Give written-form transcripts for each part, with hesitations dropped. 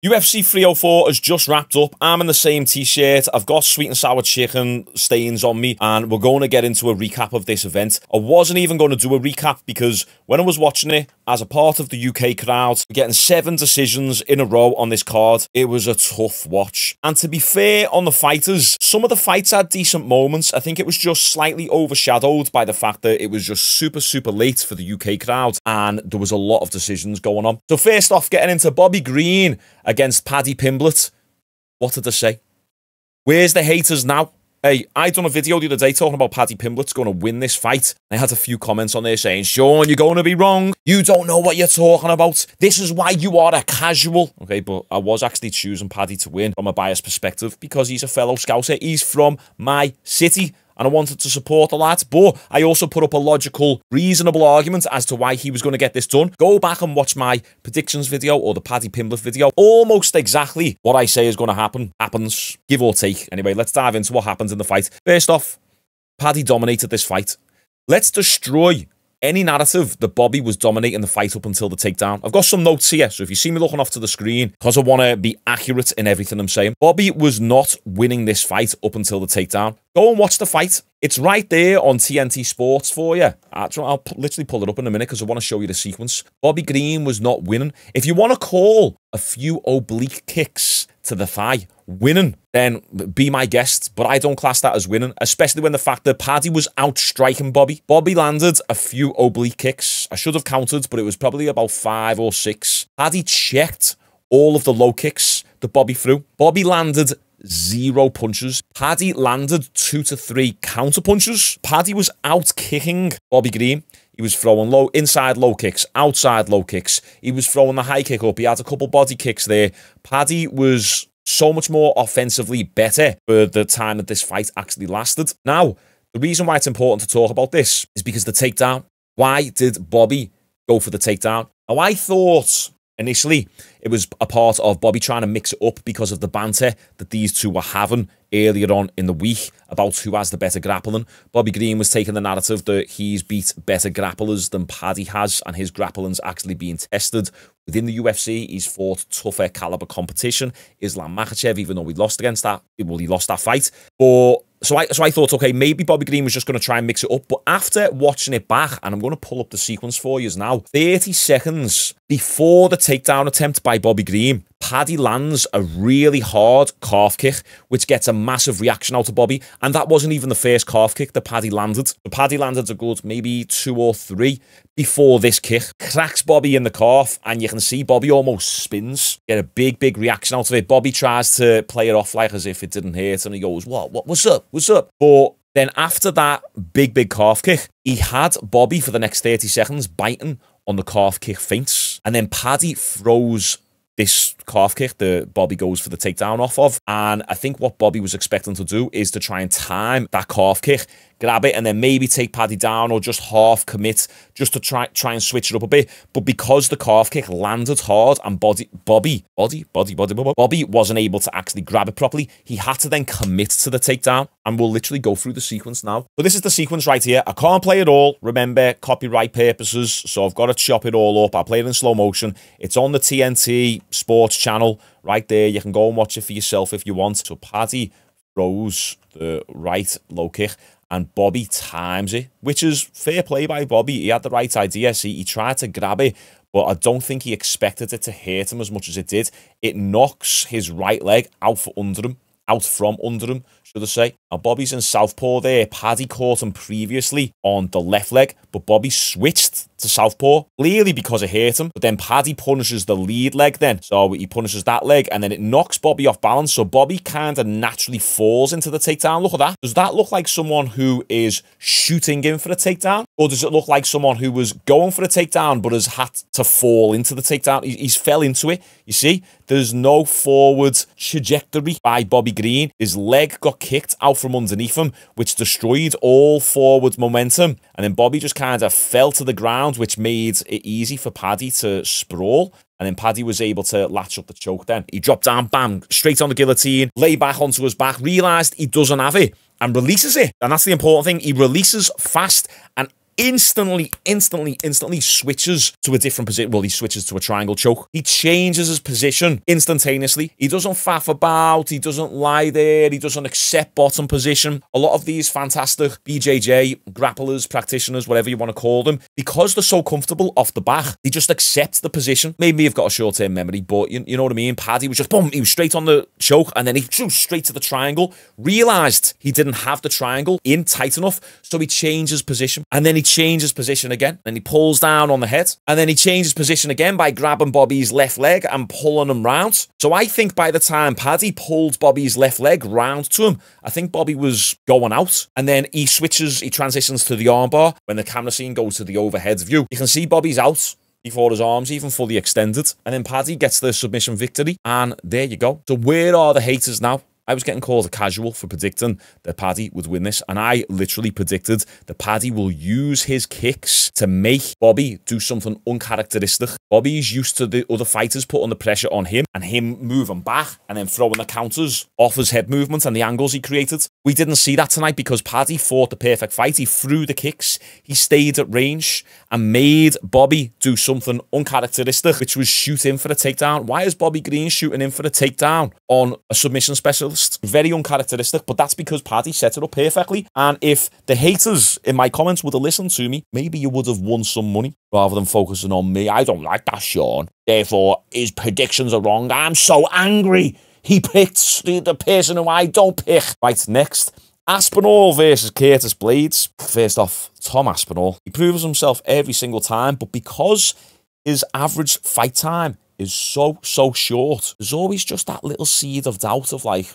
UFC 304 has just wrapped up. I'm in the same t-shirt. I've got sweet and sour chicken stains on me, and we're going to get into a recap of this event. I wasn't even going to do a recap because when I was watching it as a part of the UK crowd, getting 7 decisions in a row on this card, it was a tough watch. And to be fair on the fighters, some of the fights had decent moments. I think it was just slightly overshadowed by the fact that it was just super late for the UK crowd, and there was a lot of decisions going on. So first off, getting into Bobby Green against Paddy Pimblett. What did I say? Where's the haters now? Hey, I done a video the other day talking about Paddy Pimblett's going to win this fight. I had a few comments on there saying, Shaun, you're going to be wrong. You don't know what you're talking about. This is why you are a casual. Okay, but I was actually choosing Paddy to win from a biased perspective because he's a fellow Scouser. He's from my city, and I wanted to support the lad, but I also put up a logical, reasonable argument as to why he was going to get this done. Go back and watch my predictions video or the Paddy Pimblett video. Almost exactly what I say is going to happen happens, give or take. Anyway, let's dive into what happens in the fight. First off, Paddy dominated this fight. Let's destroy any narrative that Bobby was dominating the fight up until the takedown. I've got some notes here, so if you see me looking off to the screen, because I want to be accurate in everything I'm saying, Bobby was not winning this fight up until the takedown. Go and watch the fight. It's right there on TNT Sports for you. I'll literally pull it up in a minute because I want to show you the sequence. Bobby Green was not winning. If you want to call a few oblique kicks to the thigh winning, then be my guest, but I don't class that as winning, especially when the fact that Paddy was outstriking Bobby. Bobby landed a few oblique kicks. I should have counted, but it was probably about 5 or 6. Paddy checked all of the low kicks that Bobby threw. Bobby landed 0 punches. Paddy landed 2 to 3 counter punches. Paddy was out kicking Bobby Green. He was throwing low, inside low kicks, outside low kicks. He was throwing the high kick up. He had a couple body kicks there. Paddy was so much more offensively better for the time that this fight actually lasted. Now, the reason why it's important to talk about this is because the takedown. Why did Bobby go for the takedown? Now, I thought initially it was a part of Bobby trying to mix it up because of the banter that these two were having earlier on in the week about who has the better grappling. Bobby Green was taking the narrative that he's beat better grapplers than Paddy has, and his grappling's actually being tested. Within the UFC, he's fought tougher caliber competition. Islam Makhachev, even though he lost against that, well, he lost that fight. But so I thought, okay, maybe Bobby Green was just going to try and mix it up. But after watching it back, and I'm going to pull up the sequence for you now, 30 seconds before the takedown attempt by Bobby Green, Paddy lands a really hard calf kick, which gets a massive reaction out of Bobby. And that wasn't even the first calf kick that Paddy landed. So Paddy landed a good maybe 2 or 3 before this kick. Cracks Bobby in the calf, and you can see Bobby almost spins. Get a big reaction out of it. Bobby tries to play it off like as if it didn't hurt, and he goes, what's up? But then after that big calf kick, he had Bobby for the next 30 seconds biting on the calf kick feints. And then Paddy throws this calf kick that Bobby goes for the takedown off of. And I think what Bobby was expecting to do is to try and time that calf kick, grab it, and then maybe take Paddy down or just half commit just to try and switch it up a bit. But because the calf kick landed hard and Bobby wasn't able to actually grab it properly, he had to then commit to the takedown. And we'll literally go through the sequence now. But this is the sequence right here. I can't play it all. Remember, copyright purposes. So I've got to chop it all up. I'll play it in slow motion. It's on the TNT Sports channel right there. You can go and watch it for yourself if you want. So Paddy throws the right low kick, and Bobby times it, which is fair play by Bobby. He had the right idea. See, he tried to grab it, but I don't think he expected it to hurt him as much as it did. It knocks his right leg out from under him, should I say. Now, Bobby's in southpaw there. Paddy caught him previously on the left leg, but Bobby switched to southpaw, clearly because it hurt him. But then Paddy punishes the lead leg then. So he punishes that leg, and then it knocks Bobby off balance. So Bobby kind of naturally falls into the takedown. Look at that. Does that look like someone who is shooting in for a takedown? Or does it look like someone who was going for a takedown but has had to fall into the takedown? He's fell into it. You see, there's no forward trajectory by Bobby Green. His leg got kicked out from underneath him, which destroyed all forward momentum. And then Bobby just kind of fell to the ground, which made it easy for Paddy to sprawl. And then Paddy was able to latch up the choke then. He dropped down, bam, straight on the guillotine, lay back onto his back, realised he doesn't have it, and releases it. And that's the important thing. He releases fast, and instantly switches to a different position. Well, he switches to a triangle choke. He changes his position instantaneously. He doesn't faff about. He doesn't lie there. He doesn't accept bottom position. A lot of these fantastic BJJ grapplers, practitioners, whatever you want to call them, because they're so comfortable off the back, they just accept the position. Maybe you've got a short-term memory, but you know what I mean? Paddy was just, boom, he was straight on the choke, and then he flew straight to the triangle, realised he didn't have the triangle in tight enough, so he changes position, and then he changes position again, then he pulls down on the head, and then he changes position again by grabbing Bobby's left leg and pulling him round. So I think by the time Paddy pulled Bobby's left leg round to him, I think Bobby was going out, and then he transitions to the armbar. When the camera scene goes to the overhead view, you can see Bobby's out before his arms even fully extended, and then Paddy gets the submission victory, and there you go. So where are the haters now? I was getting called a casual for predicting that Paddy would win this, and I literally predicted that Paddy will use his kicks to make Bobby do something uncharacteristic. Bobby's used to the other fighters putting the pressure on him and him moving back and then throwing the counters off his head movement and the angles he created. We didn't see that tonight because Paddy fought the perfect fight. He threw the kicks, he stayed at range and made Bobby do something uncharacteristic, which was shoot in for a takedown. Why is Bobby Green shooting in for a takedown on a submission specialist? Very uncharacteristic, but that's because Paddy set it up perfectly. And if the haters in my comments would have listened to me, maybe you would have won some money rather than focusing on me. I don't like that, Shaun. Therefore, his predictions are wrong. I'm so angry. He picked the person who I don't pick. Right, next. Aspinall versus Curtis Blaydes. First off, Tom Aspinall. He proves himself every single time, but because his average fight time is so short, there's always just that little seed of doubt of like,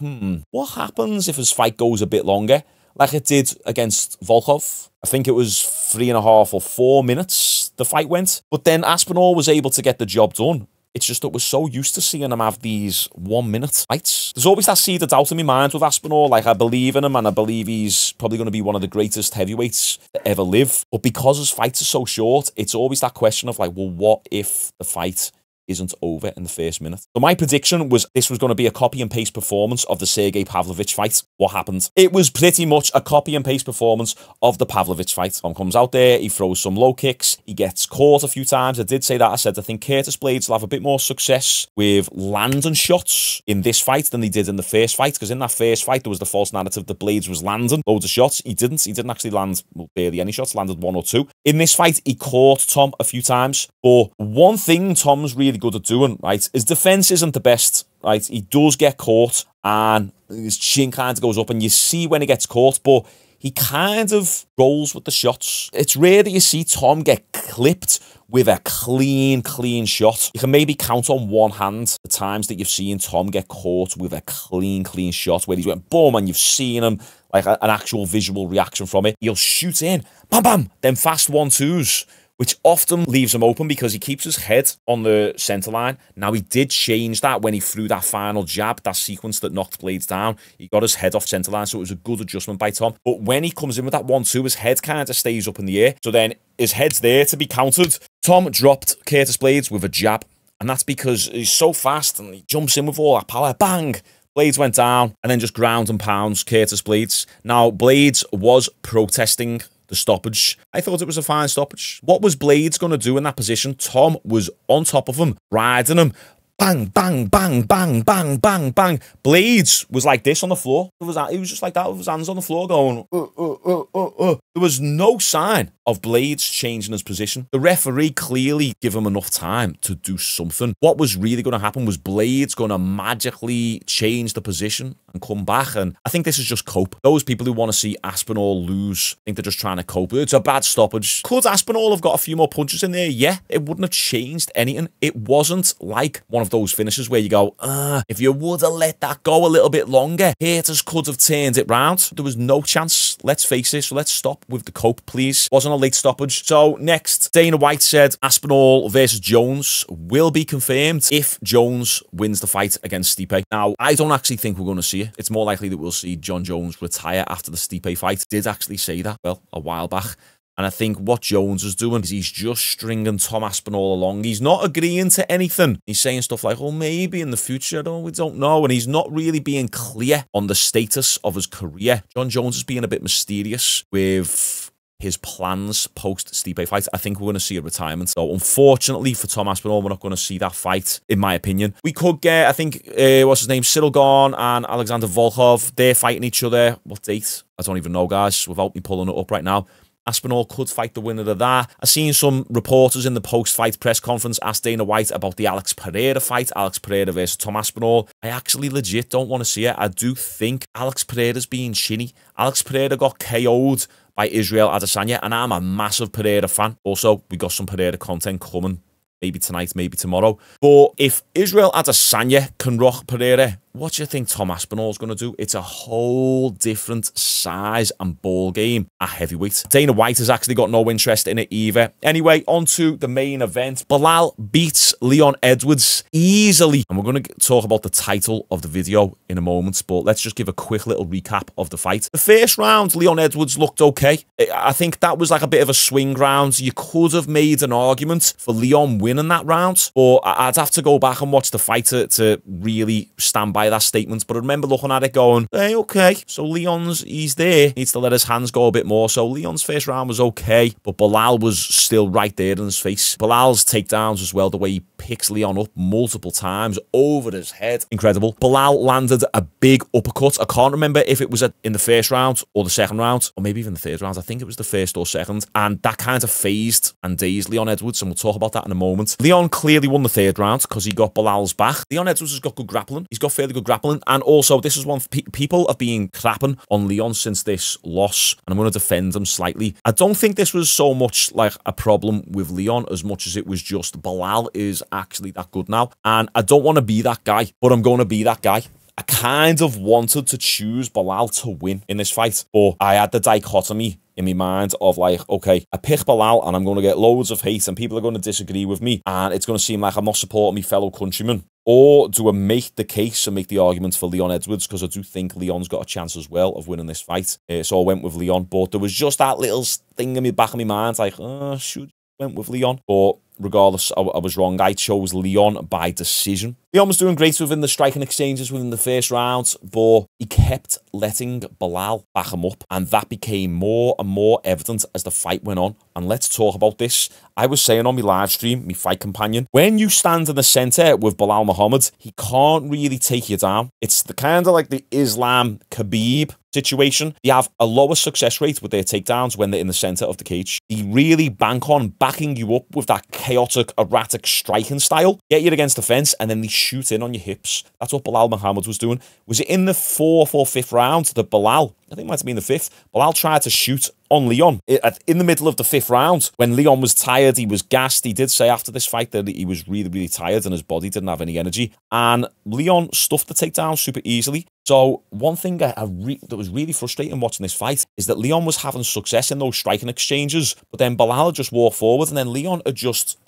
what happens if his fight goes a bit longer? Like it did against Volkov. I think it was 3.5 or 4 minutes the fight went. But then Aspinall was able to get the job done. It's just that we're so used to seeing him have these 1-minute fights. There's always that seed of doubt in my mind with Aspinall. Like, I believe in him, and I believe he's probably going to be one of the greatest heavyweights to ever live. But because his fights are so short, it's always that question of like, well, what if the fight isn't over in the first minute? So my prediction was this was going to be a copy and paste performance of the Sergey Pavlovich fight. What happened? It was pretty much a copy and paste performance of the Pavlovich fight. Tom comes out there, he throws some low kicks, he gets caught a few times. I did say that. I said I think Curtis Blaydes will have a bit more success with landing shots in this fight than he did in the first fight, because in that first fight there was the false narrative that Blaydes was landing loads of shots. He didn't actually land, well, barely any shots, landed 1 or 2. In this fight he caught Tom a few times, but one thing Tom's really good at doing, right, his defense isn't the best, right? He does get caught and his chin kind of goes up and you see when he gets caught, but he kind of rolls with the shots. It's rare that you see Tom get clipped with a clean shot. You can maybe count on one hand the times that you've seen Tom get caught with a clean shot where he's went boom and you've seen him like an actual visual reaction from it. He'll shoot in, bam, bam, then fast 1-2s, which often leaves him open because he keeps his head on the centre line. Now, he did change that when he threw that final jab, that sequence that knocked Blaydes down. He got his head off centre line, so it was a good adjustment by Tom. But when he comes in with that 1-2, his head kind of stays up in the air. So then his head's there to be countered. Tom dropped Curtis Blaydes with a jab, and that's because he's so fast and he jumps in with all that power. Bang! Blaydes went down and then just ground and pounds Curtis Blaydes. Now, Blaydes was protesting the stoppage. I thought it was a fine stoppage. What was Blaydes going to do in that position? Tom was on top of him, riding him. Bang, bang, bang, bang, bang, bang, bang. Blaydes was like this on the floor. He was just like that with his hands on the floor going, There was no sign of Blaydes changing his position. The referee clearly gave him enough time to do something. What was really going to happen was Blaydes going to magically change the position and come back. And I think this is just cope. Those people who want to see Aspinall lose, I think they're just trying to cope. It's a bad stoppage. Could Aspinall have got a few more punches in there? Yeah, it wouldn't have changed anything. It wasn't like one of those finishes where you go, if you would have let that go a little bit longer, haters could have turned it round. There was no chance. Let's face it. So let's stop with the cope, please. Wasn't a late stoppage. So next, Dana White said Aspinall versus Jones will be confirmed if Jones wins the fight against Stipe. Now, I don't actually think we're going to see it. It's more likely that we'll see John Jones retire after the Stipe fight. Did actually say that, well, a while back. And I think what Jones is doing is he's just stringing Tom Aspinall along. He's not agreeing to anything. He's saying stuff like, oh, maybe in the future, we don't know. And he's not really being clear on the status of his career. John Jones is being a bit mysterious with his plans post-Stipe fight. I think we're going to see a retirement. So unfortunately for Tom Aspinall, we're not going to see that fight, in my opinion. We could get, I think, what's his name? Cyril Gane and Alexander Volkov. They're fighting each other. What date? I don't even know, guys, without me pulling it up right now. Aspinall could fight the winner of that. I've seen some reporters in the post-fight press conference ask Dana White about the Alex Pereira fight, Alex Pereira versus Tom Aspinall. I actually legit don't want to see it. I do think Alex Pereira's being shinny. Alex Pereira got KO'd by Israel Adesanya, and I'm a massive Pereira fan. Also, we got some Pereira content coming. Maybe tonight, maybe tomorrow. But if Israel Adesanya can rock Pereira, what do you think Tom Aspinall's going to do? It's a whole different size and ball game at heavyweight. Dana White has actually got no interest in it either. Anyway, on to the main event. Belal beats Leon Edwards easily. And we're going to talk about the title of the video in a moment, but let's just give a quick little recap of the fight. The first round, Leon Edwards looked okay. I think that was like a bit of a swing round. You could have made an argument for Leon winning that round, but I'd have to go back and watch the fight to really stand by that statement. But I remember looking at it going, hey, okay, so he's there, needs to let his hands go a bit more. So Leon's first round was okay, but Belal was still right there in his face. Belal's takedowns as well, the way he picks Leon up multiple times over his head, incredible. Belal landed a big uppercut. I can't remember if it was in the first round or the second round, or maybe even the third round. I think it was the first or second, and that kind of phased and dazed Leon Edwards, and we'll talk about that in a moment. Leon clearly won the third round because he got Belal's back. Leon Edwards has got good grappling. He's got fairly good grappling. And also, this is one people have been crapping on Leon since this loss, and I'm going to defend him slightly. I don't think this was so much like a problem with Leon as much as it was just Belal is actually that good now. And I don't want to be that guy, but I'm going to be that guy. I kind of wanted to choose Belal to win in this fight, but I had the dichotomy in my mind of like, okay, I pick Belal and I'm going to get loads of hate and people are going to disagree with me and it's going to seem like I'm not supporting my fellow countrymen. Or do I make the case and make the argument for Leon Edwards? Because I do think Leon's got a chance as well of winning this fight. So I went with Leon, but there was just that little thing in the back of my mind, like, oh, should went with Leon. But regardless, I was wrong. I chose Leon by decision. Leon was doing great within the striking exchanges within the first round, but he kept letting Belal back him up, and that became more and more evident as the fight went on. And let's talk about this. I was saying on my live stream, my fight companion, when you stand in the center with Belal Muhammad, he can't really take you down. It's the kind of like the Islam Khabib situation. They have a lower success rate with their takedowns when they're in the center of the cage. They really bank on backing you up with that chaotic, erratic striking style. Get you against the fence, and then they shoot in on your hips. That's what Belal Muhammad was doing. Was it in the 4th or 5th round that Belal, I think it might have been the 5th, Belal tried to shoot on Leon in the middle of the 5th round when Leon was tired, he was gassed. He did say after this fight that he was really, really tired and his body didn't have any energy. And Leon stuffed the takedown super easily. So one thing that was really frustrating watching this fight is that Leon was having success in those striking exchanges, but then Belal would just walk forward and then Leon would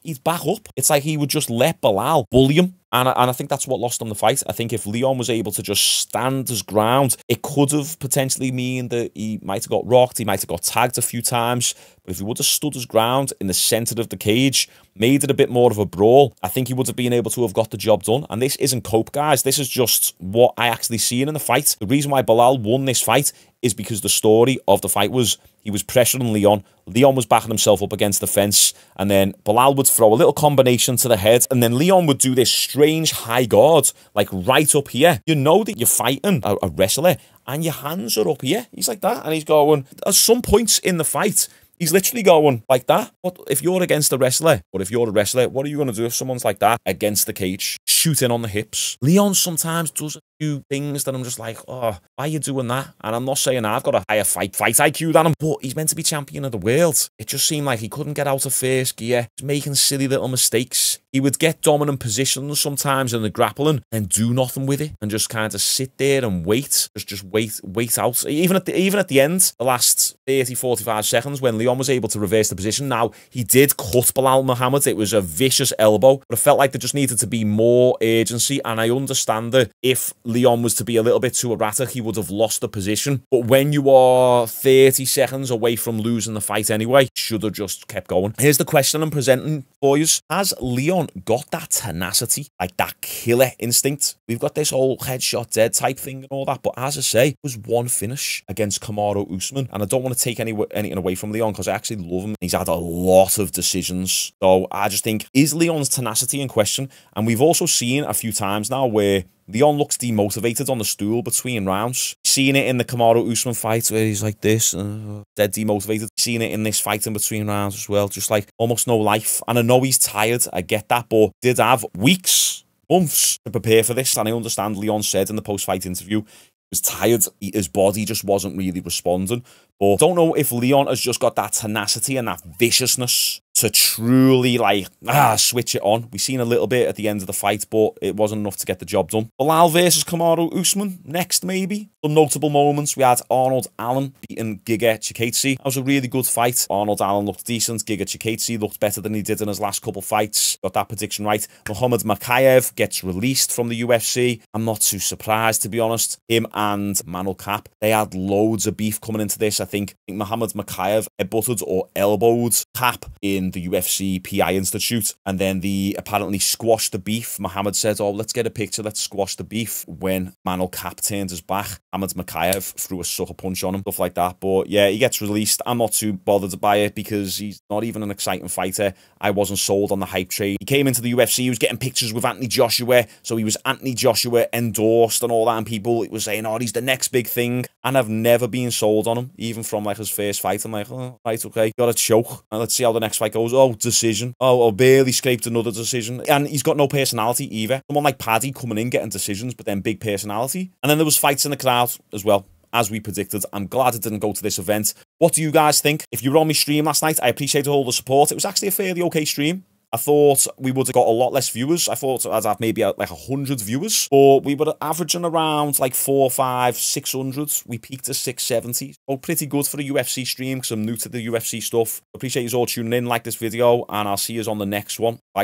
he'd back up. It's like he would just let Belal bully him. And I think that's what lost him the fight. I think if Leon was able to just stand his ground, it could have potentially mean that he might have got rocked, he might have got tagged a few times. But if he would have stood his ground in the centre of the cage, made it a bit more of a brawl, I think he would have been able to have got the job done. And this isn't cope, guys. This is just what I actually seen in the fight. The reason why Belal won this fight is because the story of the fight was he was pressuring Leon. Leon was backing himself up against the fence, and then Belal would throw a little combination to the head, and then Leon would do this strange high guard, like right up here. You know that you're fighting a wrestler, and your hands are up here. He's like that, and he's going, at some points in the fight, he's literally going like that. What if you're against a wrestler? But if you're a wrestler, what are you going to do if someone's like that against the cage, shooting on the hips? Leon sometimes does a few things that I'm just like, oh, why are you doing that? And I'm not saying I've got a higher fight IQ than him, but he's meant to be champion of the world. It just seemed like he couldn't get out of first gear. He's making silly little mistakes. He would get dominant positions sometimes in the grappling and do nothing with it and just kind of sit there and wait. Just wait out. Even at the end, the last 30, 45 seconds when Leon was able to reverse the position. Now, he did cut Belal Muhammad. It was a vicious elbow, but it felt like there just needed to be more urgency. And I understand that if Leon was to be a little bit too erratic, he would have lost the position. But when you are 30 seconds away from losing the fight anyway, should have just kept going. Here's the question I'm presenting for you. Has Leon Leon got that tenacity, like that killer instinct. We've got this whole headshot dead type thing and all that, but as I say, it was one finish against Kamaru Usman, and I don't want to take anything away from Leon because I actually love him. He's had a lot of decisions, so I just think, is Leon's tenacity in question? And we've also seen a few times now where Leon looks demotivated on the stool between rounds. Seen it in the Kamaru Usman fight where he's like this, dead demotivated. Seen it in this fight in between rounds as well, just like almost no life. And I know he's tired, I get that, but did have weeks, months to prepare for this. And I understand Leon said in the post-fight interview he was tired, his body just wasn't really responding. But don't know if Leon has just got that tenacity and that viciousness to truly like switch it on. We've seen a little bit at the end of the fight, but it wasn't enough to get the job done. Belal versus Kamaru Usman next, maybe. Some notable moments. We had Arnold Allen beating Giga Chikadze. That was a really good fight. Arnold Allen looked decent. Giga Chikadze looked better than he did in his last couple fights. Got that prediction right. Muhammed Makayev gets released from the UFC. I'm not too surprised, to be honest. Him and Manel Kape, they had loads of beef coming into this. I think Muhammed Makayev headbutted or elbowed Kape in the UFC PI Institute, and then they apparently squashed the beef. Muhammad said, oh, let's get a picture, let's squash the beef. When Manel Kape turned his back, Muhammad Makayev threw a sucker punch on him, stuff like that. But yeah, he gets released. I'm not too bothered by it because he's not even an exciting fighter. I wasn't sold on the hype train. He came into the UFC, he was getting pictures with Anthony Joshua, so he was Anthony Joshua endorsed and all that, and people were saying, oh, he's the next big thing, and I've never been sold on him, even from like his first fight. I'm like, oh, right, okay, got a choke, and let's see how the next fight goes. Oh, decision. Oh, barely scraped another decision. And he's got no personality either. Someone like Paddy coming in, getting decisions, but then big personality. And then there was fights in the crowd as well, as we predicted. I'm glad it didn't go to this event. What do you guys think? If you were on my stream last night, I appreciated all the support. It was actually a fairly okay stream. I thought we would have got a lot less viewers. I thought I'd have maybe like 100 viewers, but we were averaging around like 400, 500, 600. We peaked at 670. So pretty good for a UFC stream because I'm new to the UFC stuff. Appreciate you all tuning in, like this video, and I'll see you on the next one. Bye.